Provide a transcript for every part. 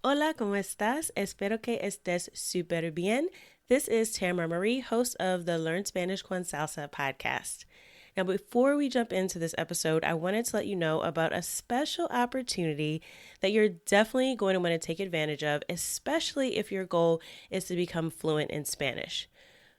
Hola, ¿cómo estás? Espero que estés súper bien. This is Tamara Marie, host of the Learn Spanish con Salsa podcast. Now, before we jump into this episode, I wanted to let you know about a special opportunity that you're definitely going to want to take advantage of, especially if your goal is to become fluent in Spanish.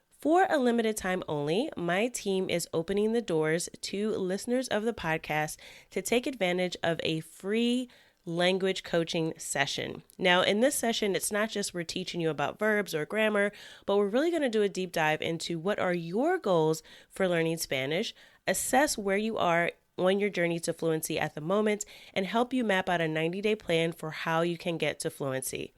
For a limited time only, my team is opening the doors to listeners of the podcast to take advantage of a free language coaching session. Now, in this session, it's not just we're teaching you about verbs or grammar, but we're really going to do a deep dive into what are your goals for learning Spanish, assess where you are on your journey to fluency at the moment, and help you map out a 90-day plan for how you can get to fluency.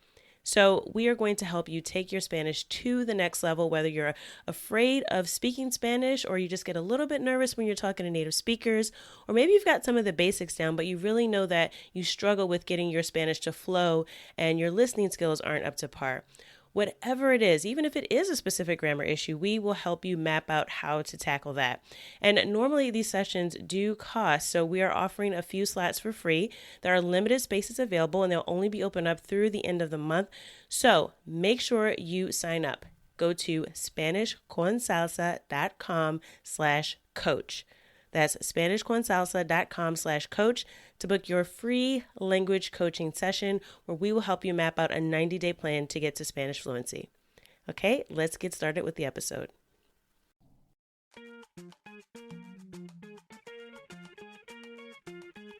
So we are going to help you take your Spanish to the next level, whether you're afraid of speaking Spanish or you just get a little bit nervous when you're talking to native speakers, or maybe you've got some of the basics down, but you really know that you struggle with getting your Spanish to flow and your listening skills aren't up to par. Whatever it is, even if it is a specific grammar issue, we will help you map out how to tackle that. And normally these sessions do cost, so we are offering a few slots for free. There are limited spaces available and they'll only be open up through the end of the month. So make sure you sign up. Go to SpanishConsalsa.com/coach. That's SpanishConsalsa.com/coach to book your free language coaching session where we will help you map out a 90-day plan to get to Spanish fluency. Okay, let's get started with the episode.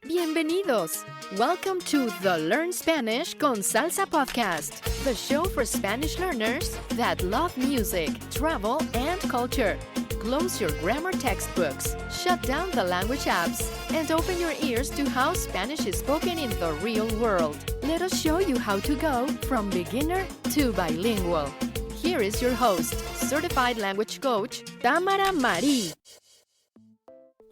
Bienvenidos! Welcome to the Learn Spanish con Salsa podcast, the show for Spanish learners that love music, travel, and culture. Close your grammar textbooks, shut down the language apps, and open your ears to how Spanish is spoken in the real world. Let us show you how to go from beginner to bilingual. Here is your host, certified language coach, Tamara Marie.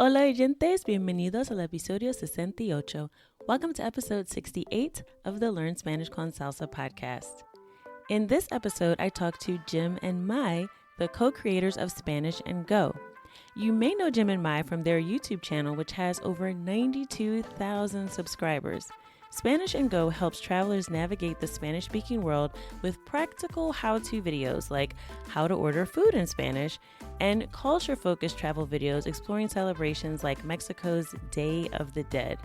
Hola oyentes, bienvenidos al episodio 68. Welcome to episode 68 of the Learn Spanish con Salsa podcast. In this episode, I talked to Jim and Mai, the co-creators of Spanish and Go. You may know Jim and Mai from their YouTube channel, which has over 92,000 subscribers. Spanish and Go helps travelers navigate the Spanish-speaking world with practical how-to videos like how to order food in Spanish and culture-focused travel videos exploring celebrations like Mexico's Day of the Dead.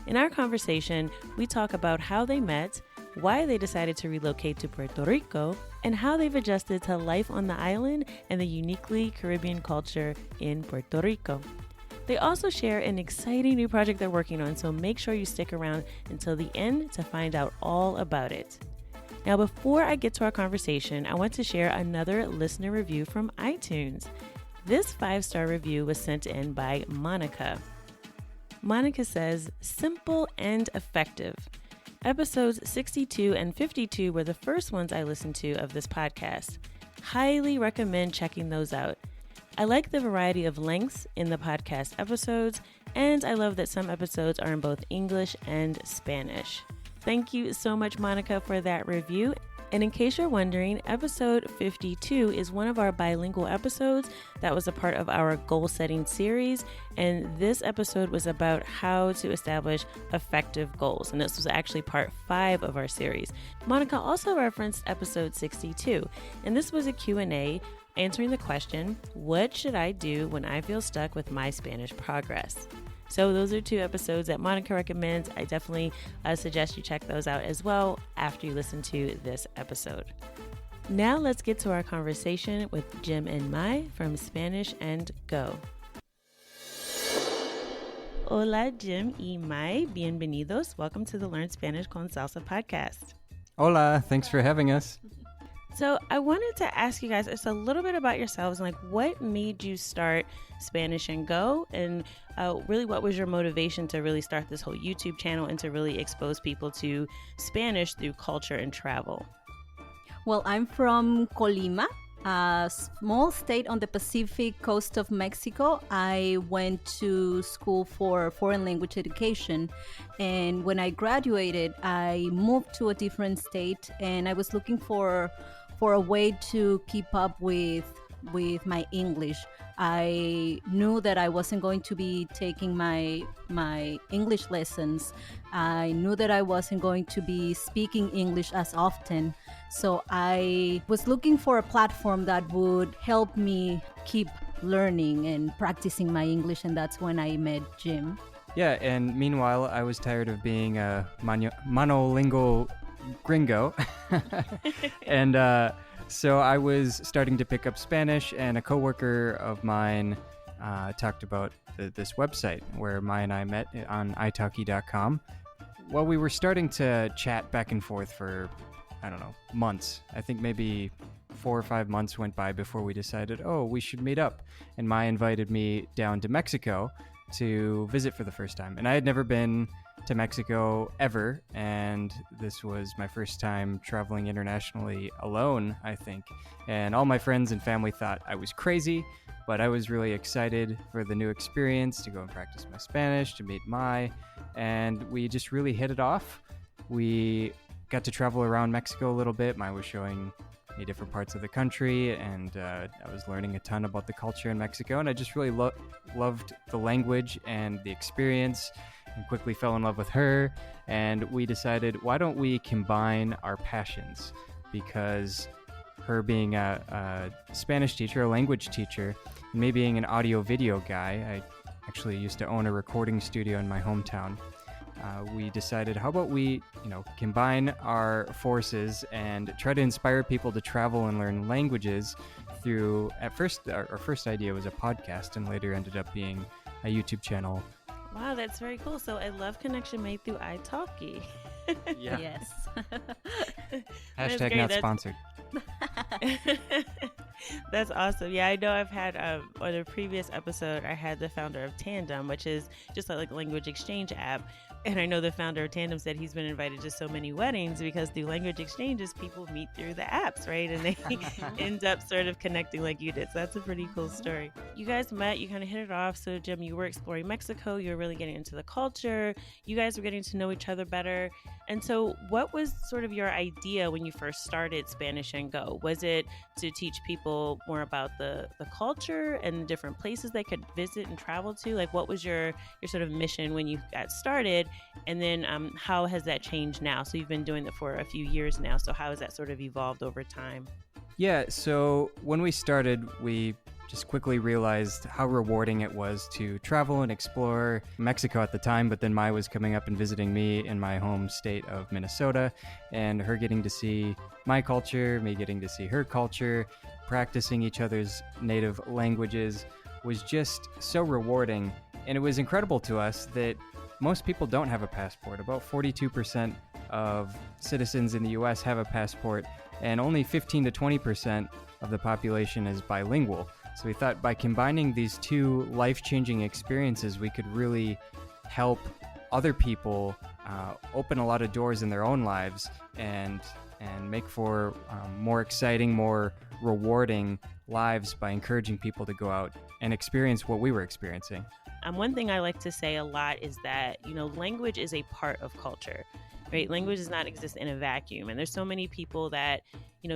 In our conversation, we talk about how they met, why they decided to relocate to Puerto Rico, and how they've adjusted to life on the island and the uniquely Caribbean culture in Puerto Rico. They also share an exciting new project they're working on, so make sure you stick around until the end to find out all about it. Now, before I get to our conversation, I want to share another listener review from iTunes. This 5-star review was sent in by Monica. Monica says, simple and effective. Episodes 62 and 52 were the first ones I listened to of this podcast. Highly recommend checking those out. I like the variety of lengths in the podcast episodes, and I love that some episodes are in both English and Spanish. Thank you so much, Monica, for that review. And in case you're wondering, episode 52 is one of our bilingual episodes that was a part of our goal setting series. And this episode was about how to establish effective goals. And this was actually part 5 of our series. Monica also referenced episode 62, and this was a Q&A answering the question, what should I do when I feel stuck with my Spanish progress? So those are 2 episodes that Monica recommends. I definitely suggest you check those out as well after you listen to this episode. Now let's get to our conversation with Jim and Mai from Spanish and Go. Hola, Jim y Mai. Bienvenidos. Welcome to the Learn Spanish con Salsa podcast. Hola, thanks for having us. So I wanted to ask you guys just a little bit about yourselves, like what made you start Spanish and Go, and really what was your motivation to really start this whole YouTube channel and to really expose people to Spanish through culture and travel? Well, I'm from Colima, a small state on the Pacific coast of Mexico. I went to school for foreign language education, and when I graduated, I moved to a different state, and I was looking for a way to keep up with with my English. I knew that I wasn't going to be taking my English lessons. I knew that I wasn't going to be speaking English as often. So I was looking for a platform that would help me keep learning and practicing my English, and that's when I met Jim. Yeah, and meanwhile, I was tired of being a monolingual gringo. And so I was starting to pick up Spanish, and a coworker of mine talked about this website where Maya and I met on italki.com. Well, we were starting to chat back and forth for, I don't know, months. I think maybe 4 or 5 months went by before we decided, oh, we should meet up. And Maya invited me down to Mexico to visit for the first time. And I had never been to Mexico ever, and this was my first time traveling internationally alone, I think. And all my friends and family thought I was crazy, but I was really excited for the new experience, to go and practice my Spanish, to meet Mai, and we just really hit it off. We got to travel around Mexico a little bit. Mai was showing me different parts of the country, and I was learning a ton about the culture in Mexico, and I just really loved the language and the experience, and quickly fell in love with her. And we decided, why don't we combine our passions? Because her being a Spanish teacher, a language teacher, and me being an audio video guy, I actually used to own a recording studio in my hometown. We decided, how about we, combine our forces and try to inspire people to travel and learn languages through, at first, our first idea was a podcast, and later ended up being a YouTube channel. Wow, that's very cool. So I love connection made through italki. Yeah. Yes. Hashtag not sponsored. That's awesome. Yeah, I know I've had on a previous episode, I had the founder of Tandem, which is just like a language exchange app. And I know the founder of Tandem said he's been invited to so many weddings because through language exchanges, people meet through the apps, right? And they end up sort of connecting like you did. So that's a pretty cool story. You guys met, you kind of hit it off. So Jim, you were exploring Mexico. You were really getting into the culture. You guys were getting to know each other better. And so what was sort of your idea when you first started Spanish and Go? Was it to teach people more about the culture and different places they could visit and travel to? Like, what was your sort of mission when you got started? And then how has that changed now? So you've been doing it for a few years now. So how has that sort of evolved over time? Yeah, so when we started, we just quickly realized how rewarding it was to travel and explore Mexico at the time, but then Mai was coming up and visiting me in my home state of Minnesota, and her getting to see my culture, me getting to see her culture, practicing each other's native languages was just so rewarding. And it was incredible to us that most people don't have a passport. About 42% of citizens in the US have a passport, and only 15 to 20% of the population is bilingual. So we thought by combining these two life-changing experiences, we could really help other people open a lot of doors in their own lives and make for more exciting, more rewarding lives by encouraging people to go out and experience what we were experiencing. One thing I like to say a lot is that, language is a part of culture, right? Language does not exist in a vacuum. And there's so many people that,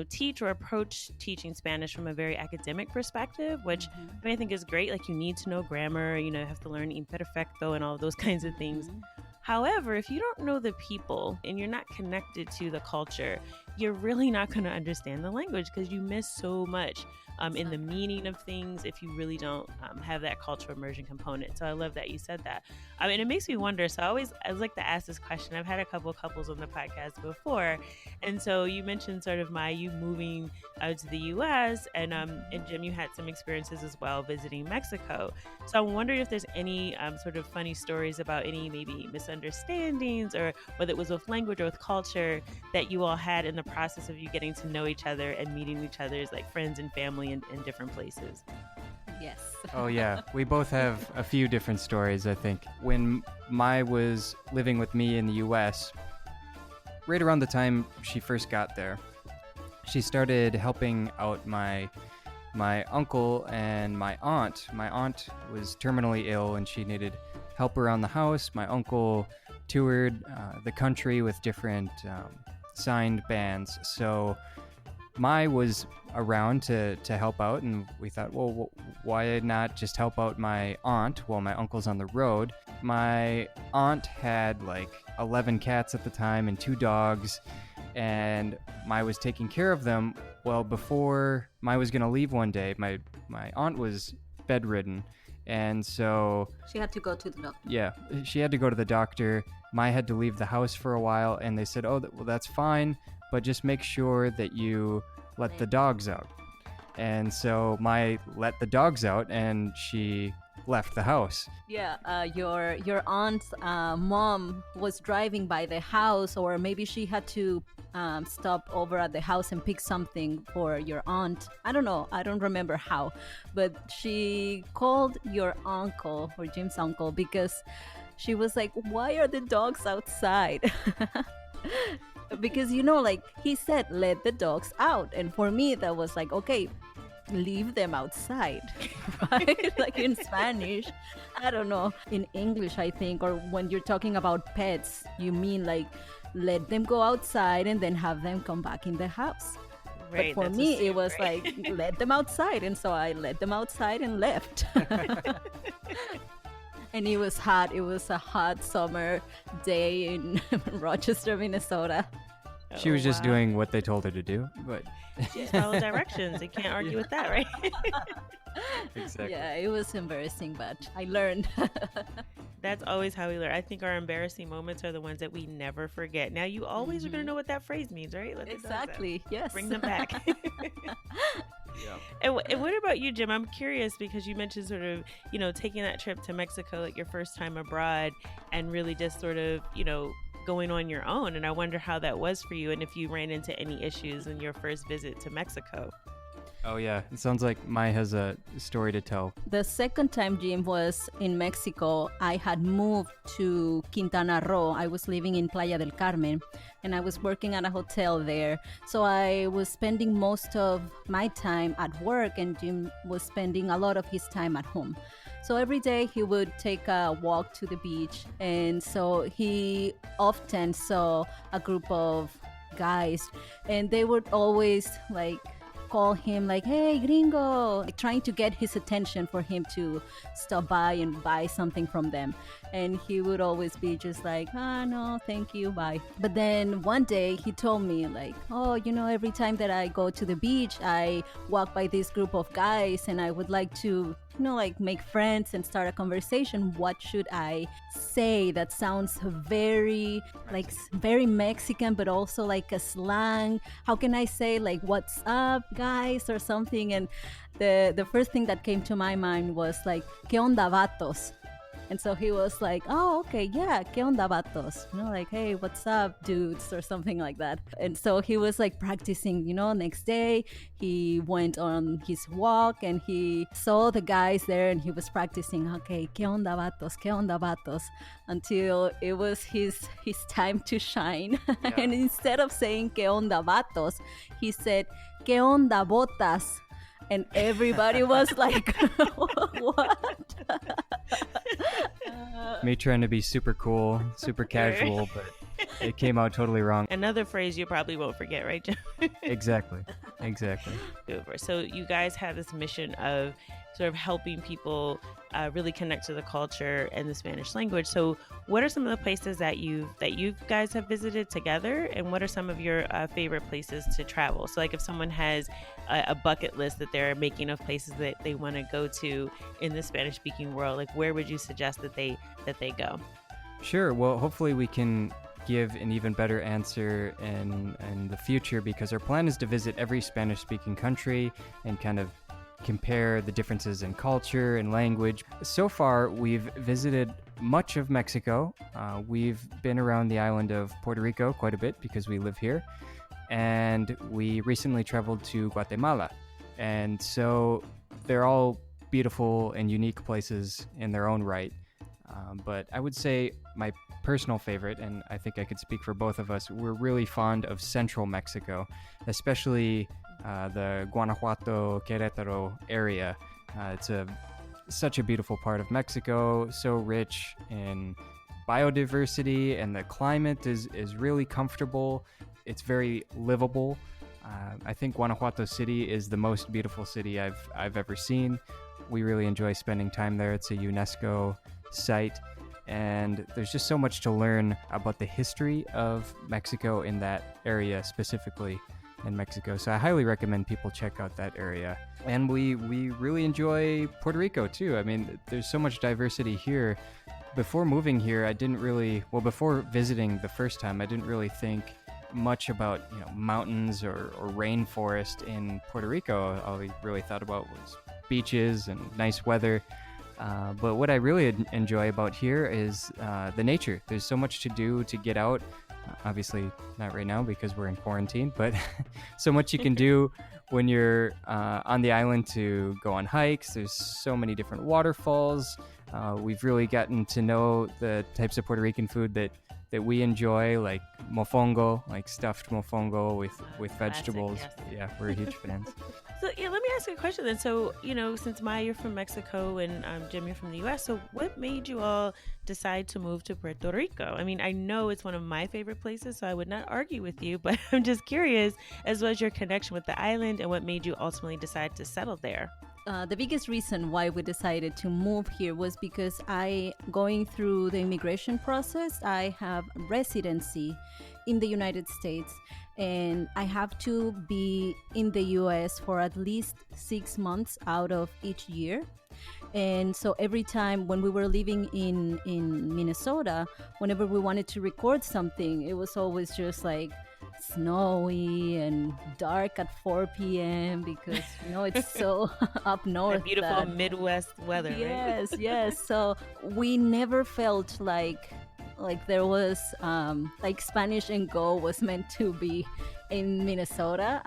teach or approach teaching Spanish from a very academic perspective, which I think is great. Like, you need to know grammar, you have to learn imperfecto and all those kinds of things. However, if you don't know the people and you're not connected to the culture, you're really not going to understand the language because you miss so much in the meaning of things if you really don't have that cultural immersion component. So I love that you said that. And it makes me wonder. So I like to ask this question. I've had a couple couples on the podcast before. And so you mentioned sort of you moving to the U.S. and Jim, you had some experiences as well visiting Mexico. So I'm wondering if there's any sort of funny stories about any maybe misunderstandings, or whether it was with language or with culture, that you all had in the process of you getting to know each other and meeting each other's like friends and family in different places. Yes. Oh yeah, we both have a few different stories, I think. When Mai was living with me in the US, right around the time she first got there, she started helping out my uncle and my aunt. My aunt was terminally ill and she needed help around the house. My uncle toured the country with different signed bands. So Mai was around to help out, and we thought, well, why not just help out my aunt while my uncle's on the road? My aunt had like 11 cats at the time and 2 dogs, and Mai was taking care of them. Well, before Mai was going to leave one day, my aunt was bedridden, and so She had to go to the doctor. yeah, she had to go to the doctor. Mai had to leave the house for a while, and they said, well, that's fine, but just make sure that you let the dogs out. And so Mai let the dogs out, and she left the house. Yeah, your aunt's mom was driving by the house, or maybe she had to stop over at the house and pick something for your aunt. I don't know. I don't remember how, but she called your uncle, or Jim's uncle, because she was like, "Why are the dogs outside?" Because like he said, let the dogs out, and for me that was like, okay, leave them outside, right? Like in Spanish, I don't know. In English, I think, or when you're talking about pets, you mean like let them go outside and then have them come back in the house. Right, But for that's me, the same, it was right? like let them outside, and so I let them outside and left. And it was hot. It was a hot summer day in Rochester, Minnesota. She was just wow. doing what they told her to do, but Just follow directions. You can't argue with that, right? exactly. Yeah, it was embarrassing, but I learned. That's always how we learn. I think our embarrassing moments are the ones that we never forget. Now, you always are going to know what that phrase means, right? Let the dogs out. Exactly. Yes. Bring them back. Yeah. And what about you, Jim? I'm curious because you mentioned sort of, taking that trip to Mexico, like your first time abroad, and really just sort of, going on your own. And I wonder how that was for you and if you ran into any issues in your first visit to Mexico. Oh yeah, it sounds like Mai has a story to tell. The second time Jim was in Mexico, I had moved to Quintana Roo. I was living in Playa del Carmen, and I was working at a hotel there. So I was spending most of my time at work, and Jim was spending a lot of his time at home. So every day he would take a walk to the beach, and so he often saw a group of guys, and they would always like call him like, "Hey, gringo," like trying to get his attention for him to stop by and buy something from them. And he would always be just like, "Ah, no, thank you, bye." But then one day he told me like, "Oh, every time that I go to the beach, I walk by this group of guys, and I would like to like make friends and start a conversation. What should I say that sounds very very Mexican, but also like a slang? How can I say like, 'What's up, guys?' or something?" And the first thing that came to my mind was like, "¿Qué onda, vatos?" And so he was like, "Oh, okay, yeah, ¿qué onda, vatos?" Like, "Hey, what's up, dudes?" or something like that. And so he was like practicing, next day he went on his walk and he saw the guys there and he was practicing, "Okay, ¿qué onda, vatos? ¿Qué onda, vatos?" until it was his time to shine. Yeah. And instead of saying "¿Qué onda, vatos?" he said "¿Qué onda, botas?" And everybody was like, "What?" Me trying to be super cool, super casual, but it came out totally wrong. Another phrase you probably won't forget, right, Jim? Exactly. Super. So you guys have this mission of sort of helping people really connect to the culture and the Spanish language. So what are some of the places that you guys have visited together, and what are some of your favorite places to travel? So like if someone has a bucket list that they're making of places that they want to go to in the Spanish speaking world, like where would you suggest that they go? Sure. Well, hopefully we can give an even better answer in the future, because our plan is to visit every Spanish-speaking country and kind of compare the differences in culture and language. So far, we've visited much of Mexico. We've been around the island of Puerto Rico quite a bit because we live here. And we recently traveled to Guatemala. And so they're all beautiful and unique places in their own right. But I would say my personal favorite, and I think I could speak for both of us, we're really fond of central Mexico, especially the Guanajuato, Querétaro area. It's such a beautiful part of Mexico, so rich in biodiversity, and the climate is really comfortable. It's very livable. I think Guanajuato City is the most beautiful city I've ever seen. We really enjoy spending time there. It's a UNESCO site, and there's just so much to learn about the history of Mexico in that area, specifically in Mexico. So I highly recommend people check out that area. And we really enjoy Puerto Rico too. I mean, there's so much diversity here. Before moving here, before visiting the first time, I didn't really think much about mountains or rainforest in Puerto Rico. All I really thought about was beaches and nice weather. But what I really enjoy about here is the nature. There's so much to do, to get out. Obviously not right now because we're in quarantine, but so much you can do when you're on the island, to go on hikes. There's so many different waterfalls. We've really gotten to know the types of Puerto Rican food that we enjoy, like mofongo, like stuffed mofongo with vegetables. Classic, yes. Yeah, we're huge fans. So let me ask you a question then. So, since Maya, you're from Mexico, and Jim, you're from the U.S., so what made you all decide to move to Puerto Rico? I mean, I know it's one of my favorite places, so I would not argue with you, but I'm just curious, as well as your connection with the island and what made you ultimately decide to settle there. The biggest reason why we decided to move here was because going through the immigration process, I have residency in the United States, and I have to be in the US for at least 6 months out of each year. And so every time when we were living in Minnesota, whenever we wanted to record something, it was always just like snowy and dark at 4 p.m. because it's so up north. That beautiful Midwest weather. Yes, right? Yes. So we never felt like there was like Spanish and Go was meant to be in Minnesota.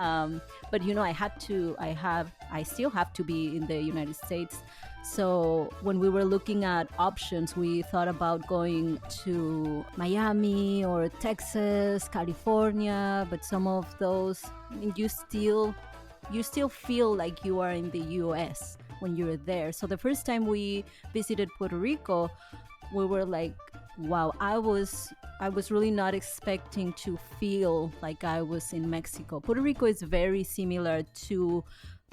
But I still have to be in the United States. So when we were looking at options, we thought about going to Miami or Texas, California, but some of those, you still feel like you are in the US when you're there. So the first time we visited Puerto Rico, we were like, wow, I was really not expecting to feel like I was in Mexico. Puerto Rico is very similar to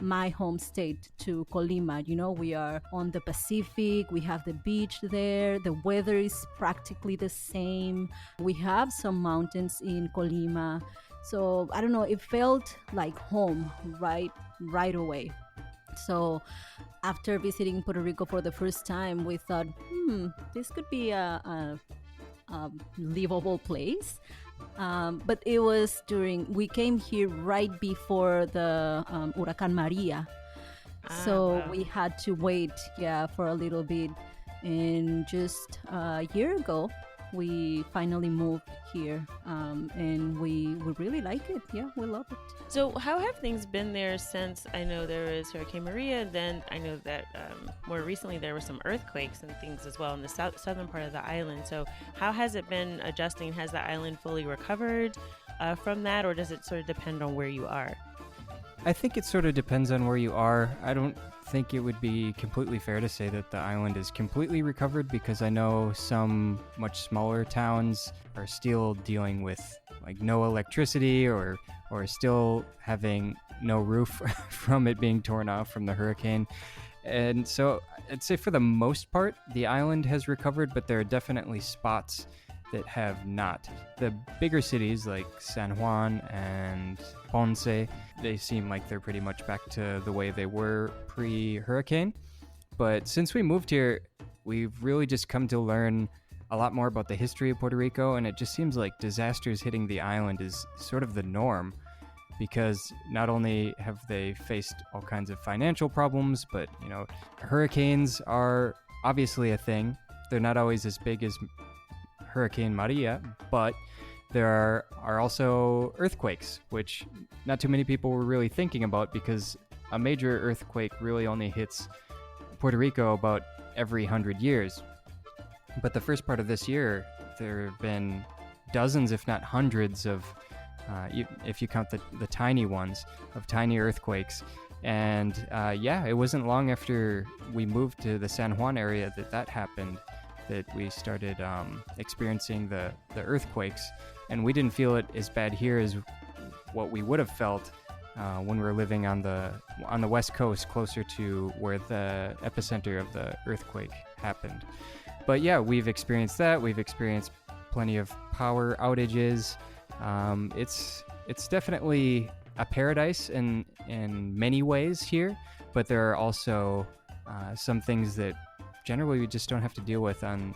my home state, to Colima. We are on the Pacific, we have the beach there, the weather is practically the same. We have some mountains in Colima. So I don't know, it felt like home right away. So after visiting Puerto Rico for the first time, we thought, this could be a livable place. But it was we came here right before the Huracán Maria. So wow. we had to wait, for a little bit. And just a year ago, we finally moved here, and we really like it. Yeah, we love it. So how have things been there since? I know there was Hurricane Maria, and then I know that more recently there were some earthquakes and things as well in the southern part of the island. So how has it been adjusting? Has the island fully recovered from that, or does it sort of depend on where you are? I think it sort of depends on where you are. I don't think it would be completely fair to say that the island is completely recovered, because I know some much smaller towns are still dealing with like no electricity or still having no roof from it being torn off from the hurricane. And so I'd say for the most part, the island has recovered, but there are definitely spots that have not. The bigger cities like San Juan and Ponce, they seem like they're pretty much back to the way they were pre-hurricane. But since we moved here, we've really just come to learn a lot more about the history of Puerto Rico, and it just seems like disasters hitting the island is sort of the norm, because not only have they faced all kinds of financial problems, but hurricanes are obviously a thing. They're not always as big as Hurricane Maria, but there are also earthquakes, which not too many people were really thinking about, because a major earthquake really only hits Puerto Rico about every 100 years. But the first part of this year, there have been dozens, if not hundreds of, if you count the tiny ones, of tiny earthquakes. And it wasn't long after we moved to the San Juan area that happened, that we started experiencing the earthquakes. And we didn't feel it as bad here as what we would have felt when we were living on the West Coast, closer to where the epicenter of the earthquake happened. But yeah, we've experienced that. We've experienced plenty of power outages. It's definitely a paradise in many ways here, but there are also some things that generally we just don't have to deal with on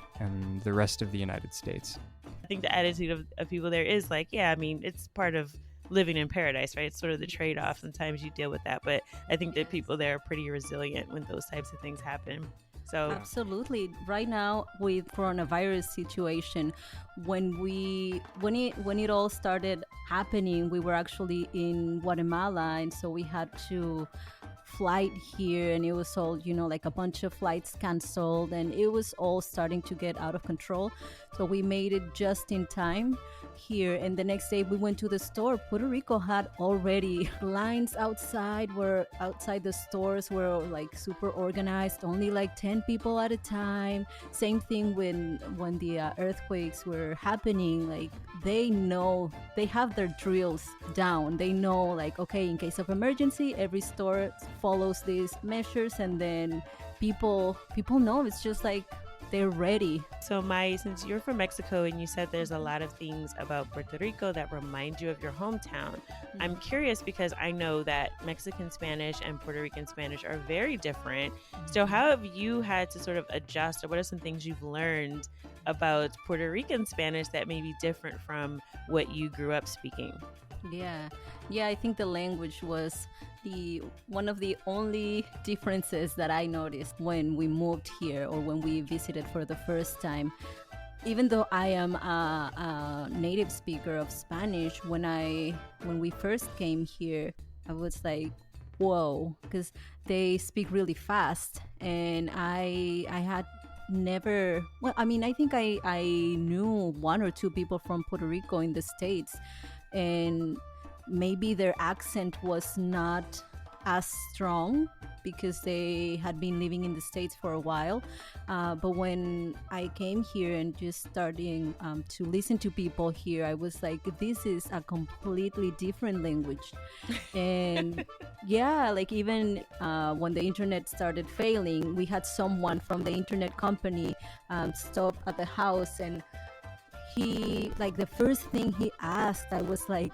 the rest of the United States. I think the attitude of people there is like, yeah, I mean, it's part of living in paradise, right? It's sort of the trade-off. Sometimes you deal with that, but I think that people there are pretty resilient when those types of things happen. So absolutely. Right now with coronavirus situation, when it all started happening, we were actually in Guatemala, and so we had to flight here, and it was all, like a bunch of flights canceled, and it was all starting to get out of control. So we made it just in time here, and the next day we went to the store. Puerto Rico had already lines outside the stores were like super organized, only like 10 people at a time. Same thing when the earthquakes were happening. Like they have their drills down. They know, like, okay, in case of emergency, every store follows these measures, and then people know. It's just like they're ready. So Mai, since you're from Mexico and you said there's a lot of things about Puerto Rico that remind you of your hometown, I'm curious because I know that Mexican Spanish and Puerto Rican Spanish are very different. So how have you had to sort of adjust, or what are some things you've learned about Puerto Rican Spanish that may be different from what you grew up speaking? Yeah, I think the language was one of the only differences that I noticed when we moved here or when we visited for the first time. Even though I am a native speaker of Spanish, when we first came here, I was like, whoa, because they speak really fast, and I had never, well, I mean, I think I knew one or two people from Puerto Rico in the States, and maybe their accent was not as strong because they had been living in the States for a while. But when I came here and just starting to listen to people here, I was like, this is a completely different language. And yeah, like even when the internet started failing, we had someone from the internet company stop at the house, and he, like, the first thing he asked, I was like,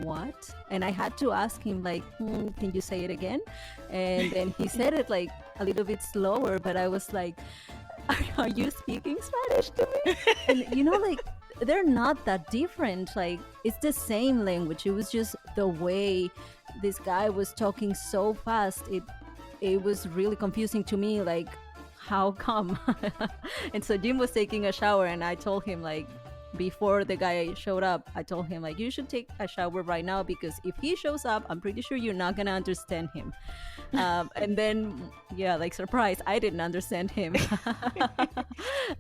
what? And I had to ask him, like, can you say it again? And then he said it like a little bit slower, but I was like, are you speaking Spanish to me? And like, they're not that different. Like, it's the same language. It was just the way this guy was talking so fast. It was really confusing to me, like, how come? And so Jim was taking a shower, and I told him, like, before the guy showed up, I told him, like, you should take a shower right now, because if he shows up, I'm pretty sure you're not gonna understand him. And then, yeah, like, surprise, I didn't understand him.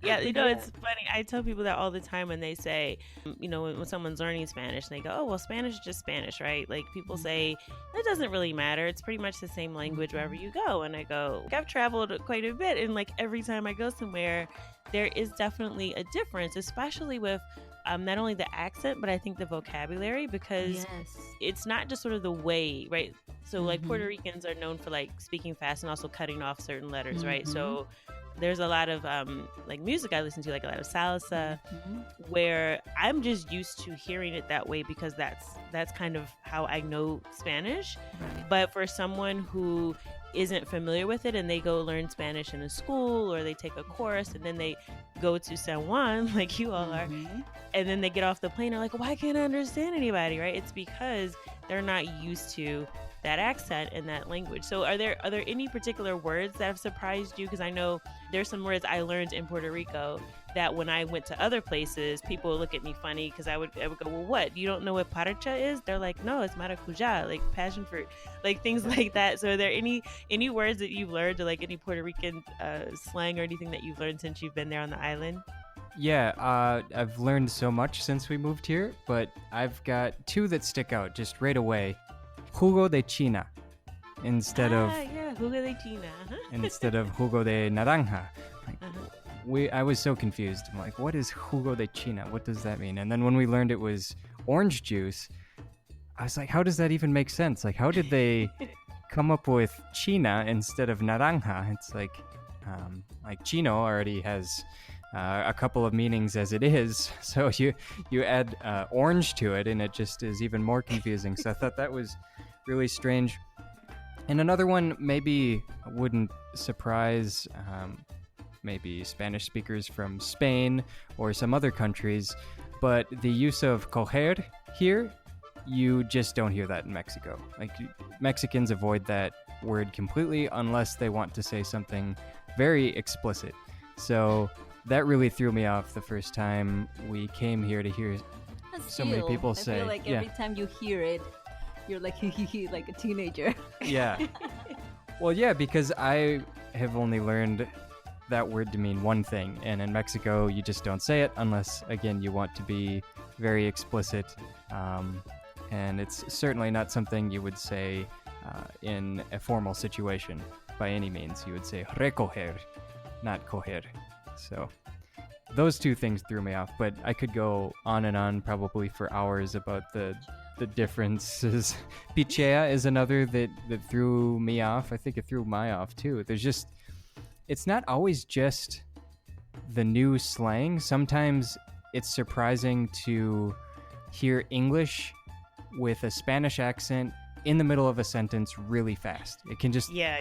Yeah, it's funny. I tell people that all the time when they say, when someone's learning Spanish, and they go, oh, well, Spanish is just Spanish, right? Like, people say, it doesn't really matter. It's pretty much the same language wherever you go. And I go, I've traveled quite a bit, and like every time I go somewhere, there is definitely a difference, especially with not only the accent, but I think the vocabulary, because it's not just sort of the way, right? So like Puerto Ricans are known for like speaking fast and also cutting off certain letters, right? So there's a lot of like music I listen to, like a lot of salsa, where I'm just used to hearing it that way because that's kind of how I know Spanish. Right. But for someone who isn't familiar with it and they go learn Spanish in a school, or they take a course and then they go to San Juan like you all are, and then they get off the plane, they're like, why can't I understand anybody, right? It's because they're not used to that accent and that language. So are there any particular words that have surprised you? Because I know there's some words I learned in Puerto Rico that when I went to other places, people would look at me funny, because I would go, well, what? You don't know what paracha is? They're like, no, it's maracuja, like passion fruit, like things like that. So are there any words that you've learned, or like any Puerto Rican slang or anything that you've learned since you've been there on the island? Yeah, I've learned so much since we moved here, but I've got two that stick out just right away. Jugo de China instead of jugo de China. instead of jugo de naranja. Like, I was so confused. I'm like, what is jugo de China? What does that mean? And then when we learned it was orange juice, I was like, how does that even make sense? Like, how did they come up with China instead of naranja? It's like chino already has a couple of meanings as it is, so you add orange to it, and it just is even more confusing. So I thought that was really strange. And another one maybe wouldn't surprise maybe Spanish speakers from Spain or some other countries, but the use of coger here, you just don't hear that in Mexico. Like, Mexicans avoid that word completely unless they want to say something very explicit. So that really threw me off the first time we came here to hear so many people say. I feel like every time you hear it, you're like like a teenager. Yeah. Well, yeah, because I have only learned that word to mean one thing, and in Mexico you just don't say it unless, again, you want to be very explicit, and it's certainly not something you would say in a formal situation by any means. You would say recoger, not coger. So those two things threw me off, but I could go on and on probably for hours about the differences. Pichea is another that threw me off. I think it threw Maya off too. It's not always just the new slang. Sometimes it's surprising to hear English with a Spanish accent in the middle of a sentence really fast. It can just... Yeah.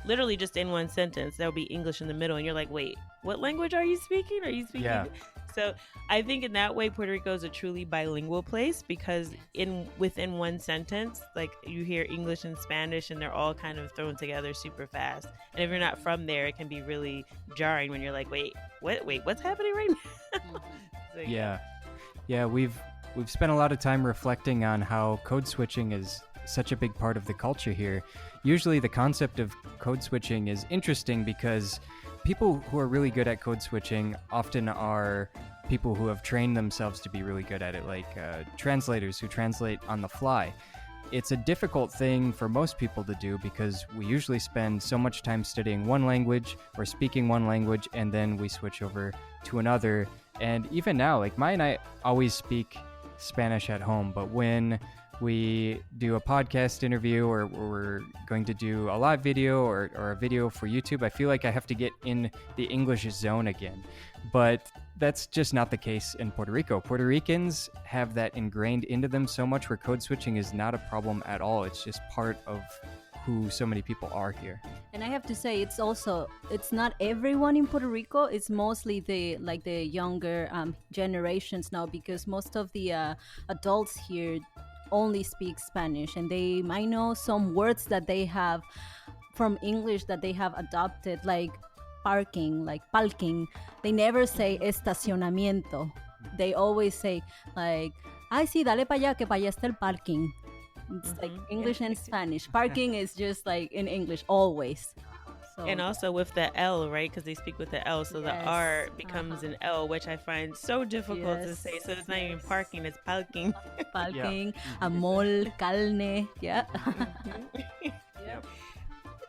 Literally just in one sentence, there'll be English in the middle, and you're like, wait, what language are you speaking? Are you speaking... Yeah. So I think in that way, Puerto Rico is a truly bilingual place, because within one sentence, like, you hear English and Spanish, and they're all kind of thrown together super fast. And if you're not from there, it can be really jarring when you're like, wait, what's happening right now? So, yeah. We've spent a lot of time reflecting on how code switching is such a big part of the culture here. Usually the concept of code switching is interesting because people who are really good at code switching often are people who have trained themselves to be really good at it, like translators who translate on the fly. It's a difficult thing for most people to do because we usually spend so much time studying one language or speaking one language, and then we switch over to another. And even now, like, Maya and I always speak Spanish at home, but when we do a podcast interview or we're going to do a live video or a video for YouTube, I feel like I have to get in the English zone again. But that's just not the case in Puerto Rico. Puerto Ricans have that ingrained into them so much where code switching is not a problem at all. It's just part of who so many people are here. And I have to say, it's not everyone in Puerto Rico. It's mostly the younger generations now, because most of the adults here only speak Spanish, and they might know some words that they have from English that they have adopted, like parking, like parking. They never say estacionamiento. They always say, like, ay, sí, dale para allá, que para allá está el parking. It's like English and Spanish. Parking is just like in English always. So, and also with the L, right? Because they speak with the L, so the R becomes an L, which I find so difficult to say. So it's not even parking, it's parking. Parking, a mall, carne, yeah.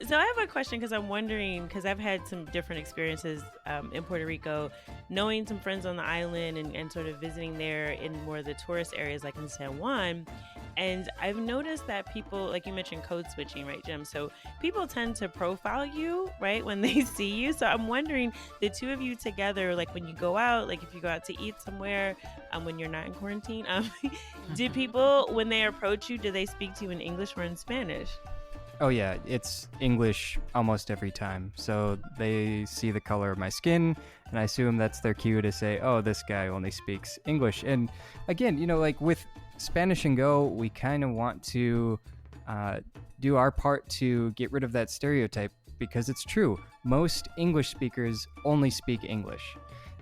So I have a question, because I'm wondering, because I've had some different experiences in Puerto Rico, knowing some friends on the island and sort of visiting there in more of the tourist areas like in San Juan. And I've noticed that people, like you mentioned code switching, right, Jim? So people tend to profile you, right, when they see you. So I'm wondering, the two of you together, like when you go out, like if you go out to eat somewhere, when you're not in quarantine, do people, when they approach you, do they speak to you in English or in Spanish? Oh yeah, it's English almost every time. So they see the color of my skin, and I assume that's their cue to say, oh, this guy only speaks English. And again, like with Spanish and Go, we kind of want to do our part to get rid of that stereotype, because it's true. Most English speakers only speak English.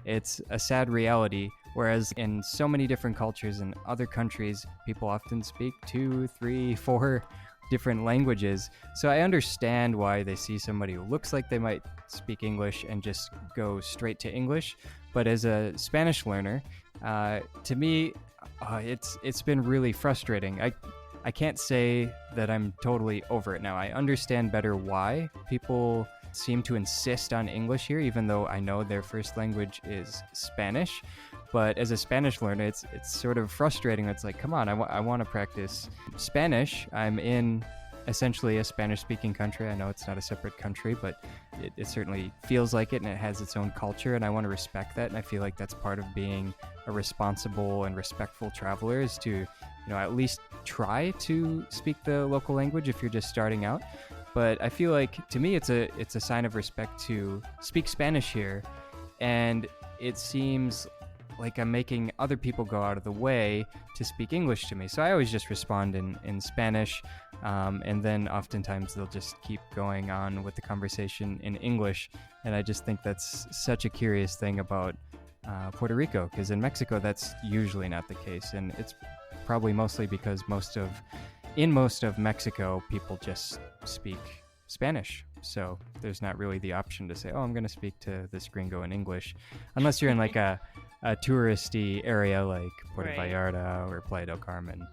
It's a sad reality, whereas in so many different cultures and other countries, people often speak 2, 3, 4 different languages. So I understand why they see somebody who looks like they might speak English and just go straight to English. But as a Spanish learner, to me, it's been really frustrating. I can't say that I'm totally over it now. I understand better why people seem to insist on English here, even though I know their first language is Spanish. But as a Spanish learner, it's sort of frustrating. It's like, come on, I want to practice Spanish. I'm in essentially a Spanish-speaking country. I know it's not a separate country, but it certainly feels like it, and it has its own culture, and I want to respect that. And I feel like that's part of being a responsible and respectful traveler, is to, at least try to speak the local language if you're just starting out. But I feel like, to me, it's a sign of respect to speak Spanish here, and it seems like I'm making other people go out of the way to speak English to me. So I always just respond in Spanish, and then oftentimes they'll just keep going on with the conversation in English. And I just think that's such a curious thing about Puerto Rico, because in Mexico that's usually not the case, and it's probably mostly because in most of Mexico people just speak Spanish. So there's not really the option to say, oh, I'm going to speak to this gringo in English, unless you're in like a touristy area like Puerto Vallarta or Playa del Carmen.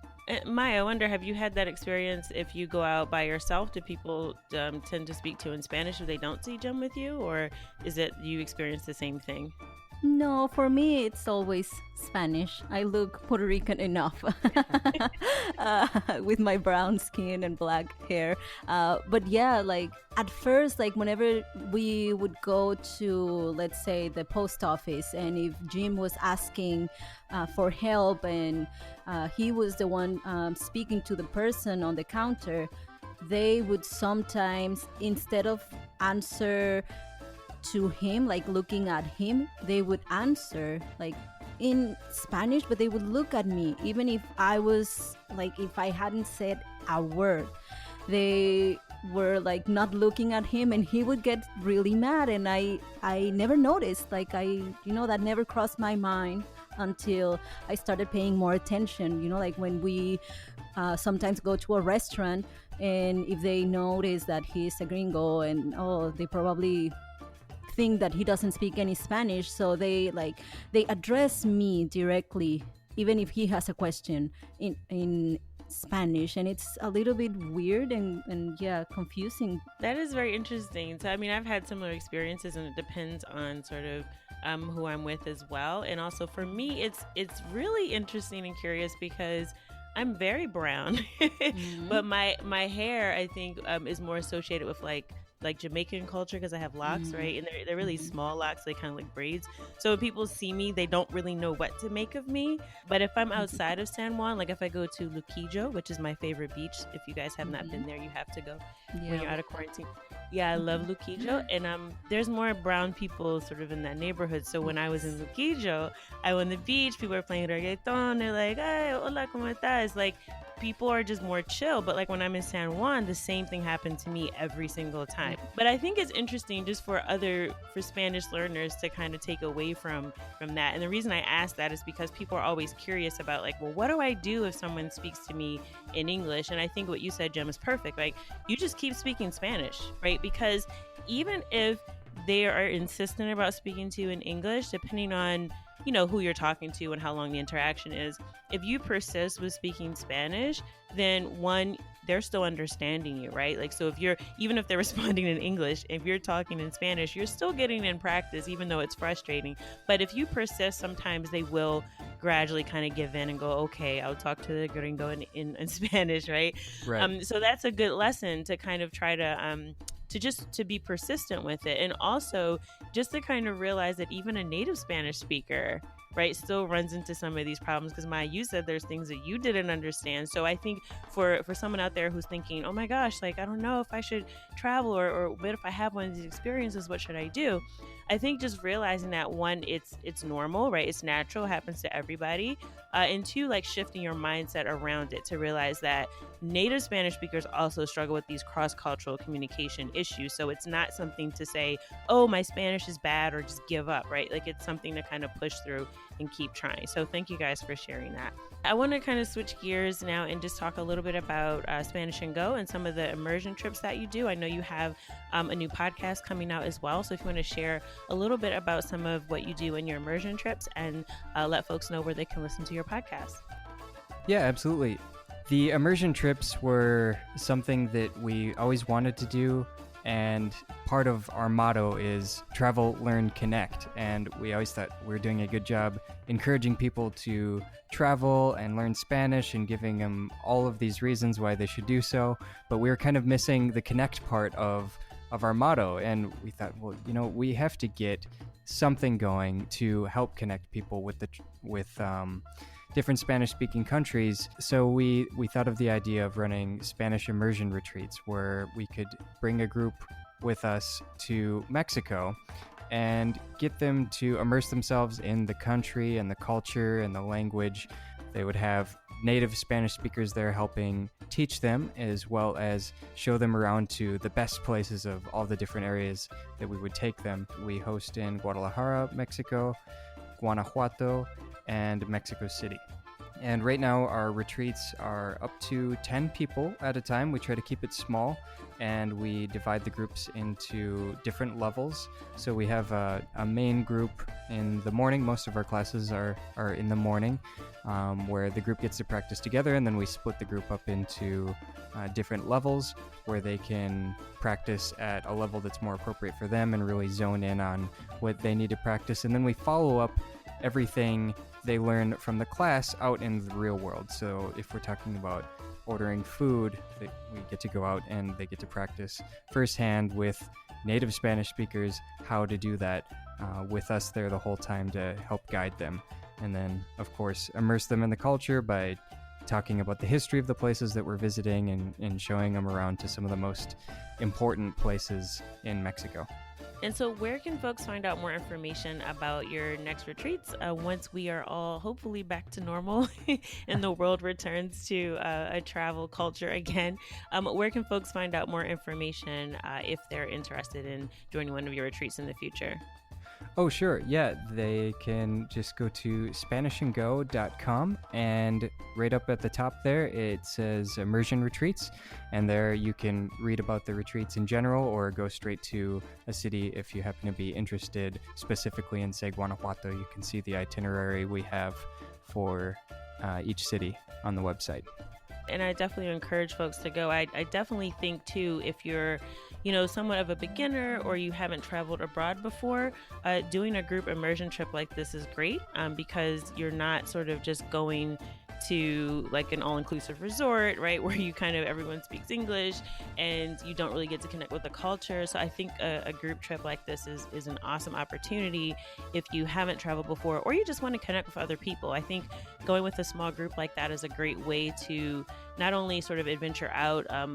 Maya, I wonder, have you had that experience if you go out by yourself? Do people tend to speak to you in Spanish if they don't see Jem with you, or is it you experience the same thing? No, for me, it's always Spanish. I look Puerto Rican enough with my brown skin and black hair. But yeah, like at first, like whenever we would go to, let's say, the post office, and if Jim was asking for help and he was the one speaking to the person on the counter, they would sometimes, instead of answer to him, like looking at him, they would answer like in Spanish, but they would look at me even if I was like, if I hadn't said a word. They were like not looking at him, and he would get really mad, and I never noticed, like that never crossed my mind until I started paying more attention. Like when we sometimes go to a restaurant, and if they notice that he's a gringo, and they probably think that he doesn't speak any Spanish, so they address me directly, even if he has a question in Spanish, and it's a little bit weird and yeah, confusing. That is very interesting. So I mean, I've had similar experiences, and it depends on sort of who I'm with as well. And also for me, it's really interesting and curious because I'm very brown, but my hair, I think, is more associated with like Jamaican culture, because I have locks, right? And they're really small locks, they kind of like braids. So when people see me, they don't really know what to make of me. But if I'm outside of San Juan, like if I go to Luquillo, which is my favorite beach, if you guys have not been there, you have to go when you're out of quarantine. Yeah, I love Luquillo, and there's more brown people sort of in that neighborhood. So when I was in Luquillo, I went on the beach, people are playing reggaeton, they're like, hey, hola, ¿cómo estás? Like, people are just more chill. But like when I'm in San Juan, the same thing happened to me every single time. But I think it's interesting just for Spanish learners to kind of take away from that. And the reason I ask that is because people are always curious about like, well, what do I do if someone speaks to me in English? And I think what you said, Jem, is perfect. Like, you just keep speaking Spanish, right? Because even if they are insistent about speaking to you in English, depending on who you're talking to and how long the interaction is, if you persist with speaking Spanish, then one, they're still understanding you, right? Like, so even if they're responding in English, if you're talking in Spanish, you're still getting in practice, even though it's frustrating. But if you persist, sometimes they will gradually kind of give in and go, okay, I'll talk to the gringo in Spanish, right? So that's a good lesson to kind of try to be persistent with it. And also just to kind of realize that even a native Spanish speaker, right, still runs into some of these problems, because Maya, you said there's things that you didn't understand. So I think for someone out there who's thinking, oh my gosh, like, I don't know if I should travel, or what if I have one of these experiences, what should I do? I think just realizing that, one, it's normal, right? It's natural, happens to everybody. And two, like shifting your mindset around it to realize that native Spanish speakers also struggle with these cross-cultural communication issues. So it's not something to say, oh, my Spanish is bad, or just give up, right? Like, it's something to kind of push through and keep trying. So thank you guys for sharing that. I want to kind of switch gears now and just talk a little bit about Spanish and Go and some of the immersion trips that you do. I know you have a new podcast coming out as well. So if you want to share a little bit about some of what you do in your immersion trips, and let folks know where they can listen to your podcast. Yeah, absolutely. The immersion trips were something that we always wanted to do, And part of our motto is travel, learn, connect. And we always thought we're doing a good job encouraging people to travel and learn Spanish and giving them all of these reasons why they should do so. But we were kind of missing the connect part of our motto. And we thought, well, we have to get something going to help connect people with different Spanish-speaking countries. So we thought of the idea of running Spanish immersion retreats where we could bring a group with us to Mexico and get them to immerse themselves in the country and the culture and the language. They would have native Spanish speakers there helping teach them, as well as show them around to the best places of all the different areas that we would take them. We host in Guadalajara, Mexico, Guanajuato, and Mexico City. And right now our retreats are up to 10 people at a time. We try to keep it small, and we divide the groups into different levels. So we have a main group in the morning. Most of our classes are in the morning, where the group gets to practice together, and then we split the group up into different levels where they can practice at a level that's more appropriate for them and really zone in on what they need to practice. And then we follow up everything they learn from the class out in the real world. So if we're talking about ordering food, we get to go out and they get to practice firsthand with native Spanish speakers how to do that with us there the whole time to help guide them. And then, of course, immerse them in the culture by talking about the history of the places that we're visiting and showing them around to some of the most important places in Mexico. And so where can folks find out more information about your next retreats once we are all hopefully back to normal and the world returns to a travel culture again? Where can folks find out more information if they're interested in joining one of your retreats in the future? Oh, sure. Yeah, they can just go to SpanishandGo.com, and right up at the top there, it says Immersion Retreats, and there you can read about the retreats in general or go straight to a city if you happen to be interested specifically in, say, Guanajuato. You can see the itinerary we have for each city on the website. And I definitely encourage folks to go. I definitely think, too, if you're somewhat of a beginner or you haven't traveled abroad before, doing a group immersion trip like this is great because you're not sort of just going to like an all-inclusive resort, right, where you kind of everyone speaks English and you don't really get to connect with the culture. So I think a group trip like this is an awesome opportunity if you haven't traveled before or you just want to connect with other people. I think going with a small group like that is a great way to not only sort of adventure out a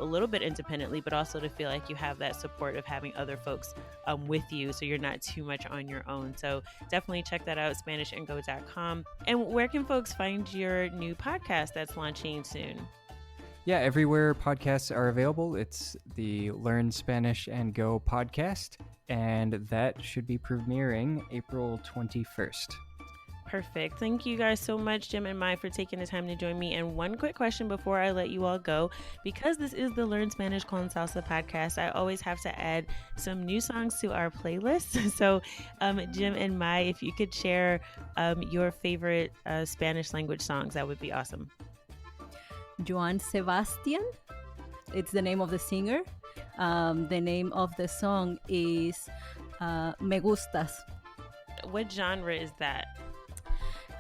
little bit independently, but also to feel like you have that support of having other folks with you, so you're not too much on your own. So definitely check that out, SpanishandGo.com. And where can folks find your new podcast that's launching soon? Yeah, everywhere podcasts are available. It's the Learn Spanish and Go podcast, and that should be premiering April 21st. Perfect. Thank you guys so much, Jim and Mai, for taking the time to join me. And one quick question before I let you all go. Because this is the Learn Spanish con Salsa podcast, I always have to add some new songs to our playlist. So, Jim and Mai, if you could share your favorite Spanish language songs, that would be awesome. Joan Sebastian, it's the name of the singer. The name of the song is Me Gustas. What genre is that?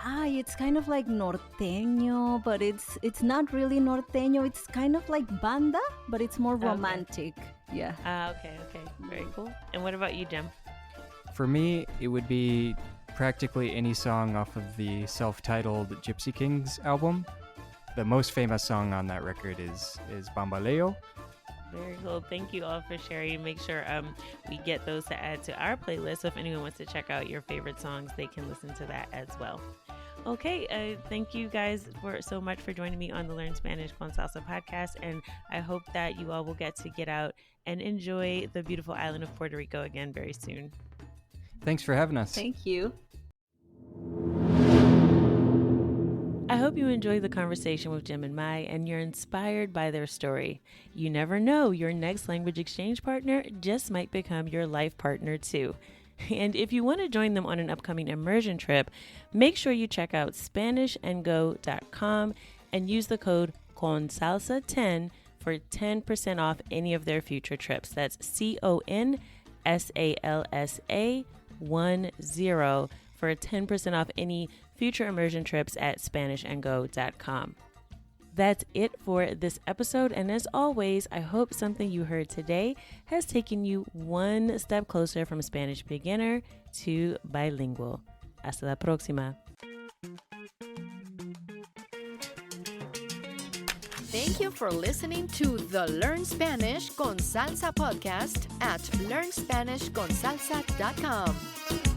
It's kind of like norteño, but it's not really norteño. It's kind of like banda, but it's more romantic. Okay. Yeah. Okay. Very cool. And what about you, Jim? For me, it would be practically any song off of the self-titled Gypsy Kings album. The most famous song on that record is Bambaleo. Very cool. Thank you all for sharing. Make sure we get those to add to our playlist. So if anyone wants to check out your favorite songs, they can listen to that as well. Okay, thank you guys so much for joining me on the Learn Spanish con Salsa podcast, and I hope that you all will get to get out and enjoy the beautiful island of Puerto Rico again very soon. Thanks for having us. Thank you. I hope you enjoyed the conversation with Jim and Mai and you're inspired by their story. You never know, your next language exchange partner just might become your life partner too. And if you want to join them on an upcoming immersion trip, make sure you check out SpanishandGo.com and use the code CONSALSA10 for 10% off any of their future trips. That's CONSALSA10 for 10% off any future immersion trips at SpanishAndGo.com. That's it for this episode, and as always, I hope something you heard today has taken you one step closer from Spanish beginner to bilingual. Hasta la próxima. Thank you for listening to the Learn Spanish con Salsa podcast at learnspanishconsalsa.com.